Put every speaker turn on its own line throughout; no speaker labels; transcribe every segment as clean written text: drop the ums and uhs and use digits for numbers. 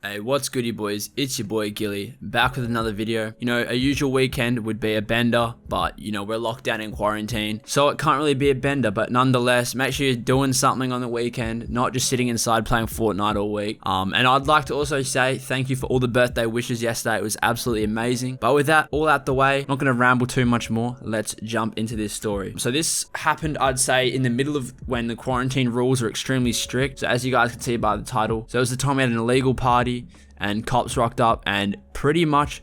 Hey, what's good, you boys? It's your boy Gilly, back with another video. You know, a usual weekend would be a bender, but you know, we're locked down in quarantine, so it can't really be a bender, but nonetheless, make sure you're doing something on the weekend, not just sitting inside playing Fortnite all week. And I'd like to also say thank you for all the birthday wishes yesterday. It was absolutely amazing. But with that all out the way, I'm not going to ramble too much more. Let's jump into this story. So this happened, I'd say, in the middle of when the quarantine rules are extremely strict. So as you guys can see by the title, so it was the time we had an illegal party and cops rocked up, and pretty much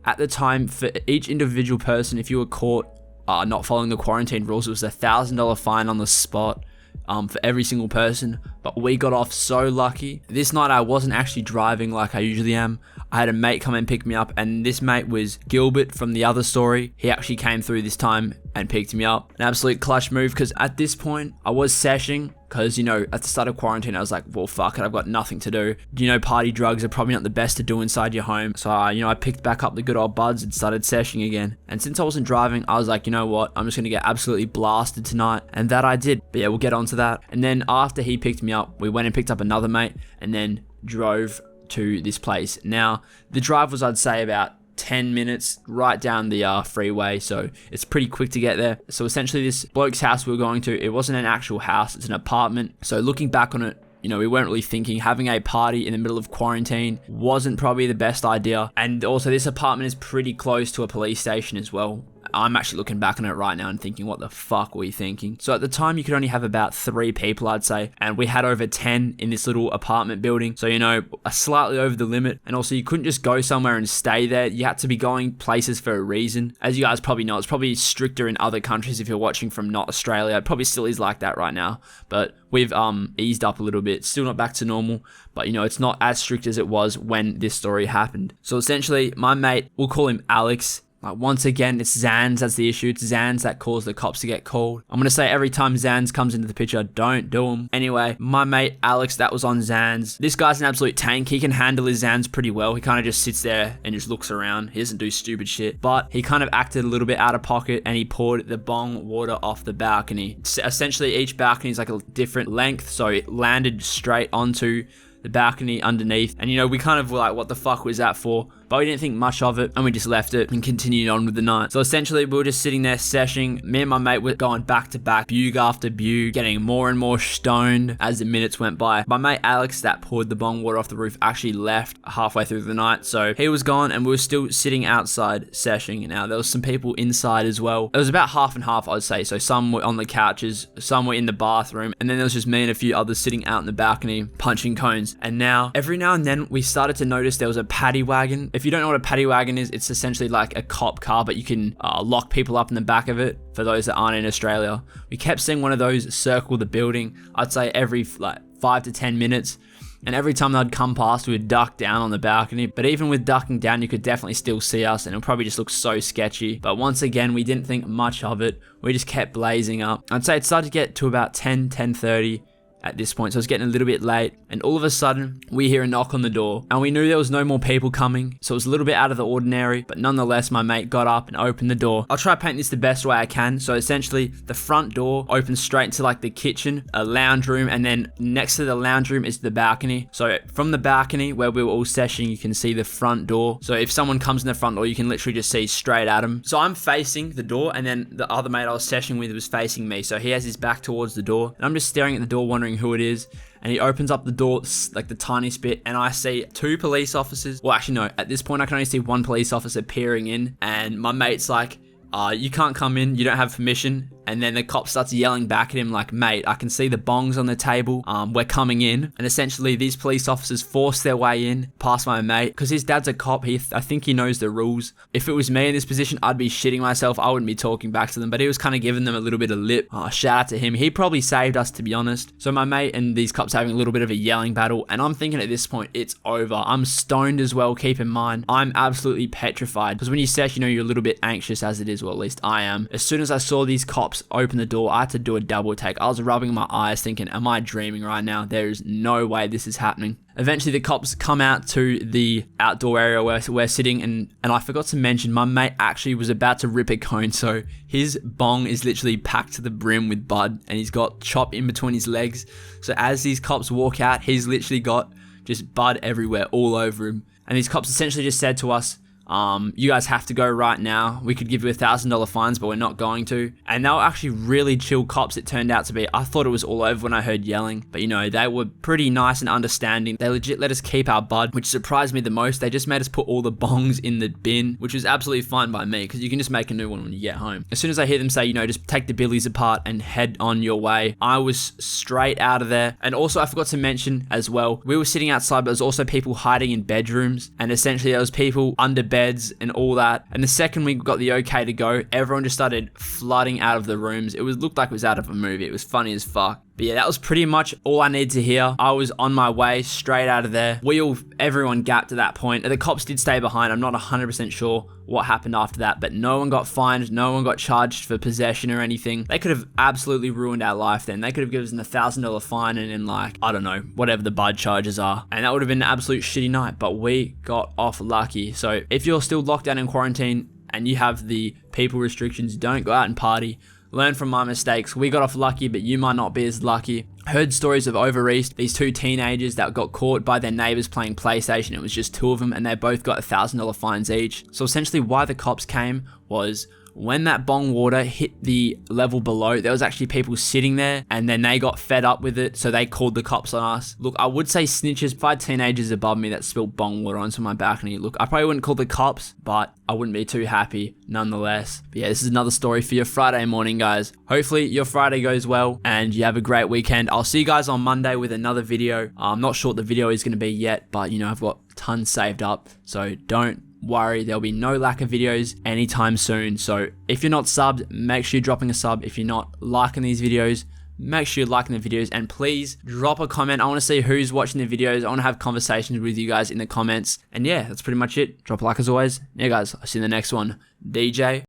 at the time, for each individual person, if you were caught not following the quarantine rules, it was $1,000 fine on the spot for every single person. But we got off so lucky. This night I wasn't actually driving like I usually am. I had a mate come and pick me up, and this mate was Gilbert from the other story. He actually came through this time and picked me up. An absolute clutch move, because at this point I was seshing, because, you know, at the start of quarantine I was like, well, fuck it, I've got nothing to do. You know, party drugs are probably not the best to do inside your home. So, you know, I picked back up the good old buds and started seshing again. And since I wasn't driving, I was like, you know what, I'm just going to get absolutely blasted tonight. And that I did. But yeah, we'll get onto that. And then after he picked me up, we went and picked up another mate and then drove to this place. Now, the drive was, I'd say, about 10 minutes right down the freeway, so it's pretty quick to get there. So essentially this bloke's house we were going to, it wasn't an actual house, it's an apartment. So looking back on it, you know, we weren't really thinking having a party in the middle of quarantine wasn't probably the best idea. And also this apartment is pretty close to a police station as well. I'm actually looking back on it right now and thinking, what the fuck were you thinking? So at the time, you could only have about 3 people, I'd say, and we had over 10 in this little apartment building. So, you know, slightly over the limit. And also, you couldn't just go somewhere and stay there. You had to be going places for a reason. As you guys probably know, it's probably stricter in other countries if you're watching from not Australia. It probably still is like that right now, but we've eased up a little bit. Still not back to normal, but, you know, it's not as strict as it was when this story happened. So essentially, my mate, we'll call him Alex. Once again, it's Zans that's the issue. It's Zans that caused the cops to get called. I'm going to say every time Zans comes into the picture, don't do him. Anyway, my mate Alex, that was on Zans. This guy's an absolute tank. He can handle his Zans pretty well. He kind of just sits there and just looks around. He doesn't do stupid shit. But he kind of acted a little bit out of pocket, and he poured the bong water off the balcony. Essentially, each balcony is like a different length, so it landed straight onto the balcony underneath. And, you know, we kind of were like, what the fuck was that for? But we didn't think much of it, and we just left it and continued on with the night. So essentially, we were just sitting there seshing. Me and my mate were going back to back, bug after bug, getting more and more stoned as the minutes went by. My mate Alex, that poured the bong water off the roof, actually left halfway through the night. So he was gone, and we were still sitting outside seshing. Now, there was some people inside as well. It was about half and half, I'd say. So some were on the couches, some were in the bathroom, and then there was just me and a few others sitting out in the balcony, punching cones. And now, every now and then, we started to notice there was a paddy wagon. If you don't know what a paddy wagon is, it's essentially like a cop car, but you can lock people up in the back of it, for those that aren't in Australia. We kept seeing one of those circle the building, I'd say every like 5 to 10 minutes. And every time they'd come past, we would duck down on the balcony. But even with ducking down, you could definitely still see us, and it probably just looked so sketchy. But once again, we didn't think much of it. We just kept blazing up. I'd say it started to get to about 10:30 at this point, so it's getting a little bit late, and all of a sudden we hear a knock on the door, and we knew there was no more people coming, so it was a little bit out of the ordinary. But nonetheless, my mate got up and opened the door. I'll try to paint this the best way I can. So essentially, the front door opens straight into like the kitchen, a lounge room, and then next to the lounge room is the balcony. So from the balcony where we were all seshing, you can see the front door. So if someone comes in the front door, you can literally just see straight at them. So I'm facing the door, and then the other mate I was seshing with was facing me, so he has his back towards the door, and I'm just staring at the door wondering who it is. And he opens up the door like the tiniest bit, and I see 2 police officers. Well, actually no, at this point I can only see 1 police officer peering in, and my mate's like, you can't come in, you don't have permission. And then the cop starts yelling back at him like, mate, I can see the bongs on the table. We're coming in. And essentially these police officers force their way in past my mate. Because his dad's a cop, I think he knows the rules. If it was me in this position, I'd be shitting myself. I wouldn't be talking back to them. But he was kind of giving them a little bit of lip. Shout out to him. He probably saved us, to be honest. So my mate and these cops having a little bit of a yelling battle. And I'm thinking at this point, it's over. I'm stoned as well, keep in mind. I'm absolutely petrified. Because when you sesh, you know, you're a little bit anxious as it is. Well, at least I am. As soon as I saw these cops open the door, I had to do a double take. I was rubbing my eyes thinking, am I dreaming right now? There is no way this is happening. Eventually the cops come out to the outdoor area where we're sitting, and I forgot to mention, my mate actually was about to rip a cone, so his bong is literally packed to the brim with bud, and he's got chop in between his legs. So as these cops walk out, he's literally got just bud everywhere, all over him. And these cops essentially just said to us, you guys have to go right now. We could give you $1,000 fines, but we're not going to. And they were actually really chill cops, it turned out to be. I thought it was all over when I heard yelling, but you know, they were pretty nice and understanding. They legit let us keep our bud, which surprised me the most. They just made us put all the bongs in the bin, which was absolutely fine by me, because you can just make a new one when you get home. As soon as I hear them say, you know, just take the billies apart and head on your way, I was straight out of there. And also, I forgot to mention as well, we were sitting outside, but there was also people hiding in bedrooms, and essentially there was people under beds and all that. And the second we got the okay to go, everyone just started flooding out of the rooms. It looked like it was out of a movie. It was funny as fuck. But yeah, that was pretty much all I needed to hear. I was on my way straight out of there. Everyone gapped at that point. The cops did stay behind. I'm not 100% sure what happened after that, but no one got fined. No one got charged for possession or anything. They could have absolutely ruined our life then. They could have given us a $1,000 fine and then, like, I don't know, whatever the bud charges are. And that would have been an absolute shitty night, but we got off lucky. So if you're still locked down in quarantine and you have the people restrictions, don't go out and party. Learn from my mistakes. We got off lucky, but you might not be as lucky. Heard stories of over east, these two teenagers that got caught by their neighbors playing PlayStation. It was just two of them, and they both got $1,000 fines each. So essentially why the cops came was when that bong water hit the level below, there was actually people sitting there, and then they got fed up with it, so they called the cops on us. Look, I would say snitches, 5 teenagers above me that spilled bong water onto my balcony. Look, I probably wouldn't call the cops, but I wouldn't be too happy nonetheless. But yeah, this is another story for your Friday morning, guys. Hopefully your Friday goes well and you have a great weekend. I'll see you guys on Monday with another video. I'm not sure what the video is going to be yet, but you know, I've got tons saved up, so don't worry, there'll be no lack of videos anytime soon. So if you're not subbed, make sure you're dropping a sub. If you're not liking these videos, make sure you're liking the videos, and please drop a comment. I want to see who's watching the videos. I want to have conversations with you guys in the comments. And yeah, that's pretty much it. Drop a like as always. Yeah guys, I'll see you in the next one. DJ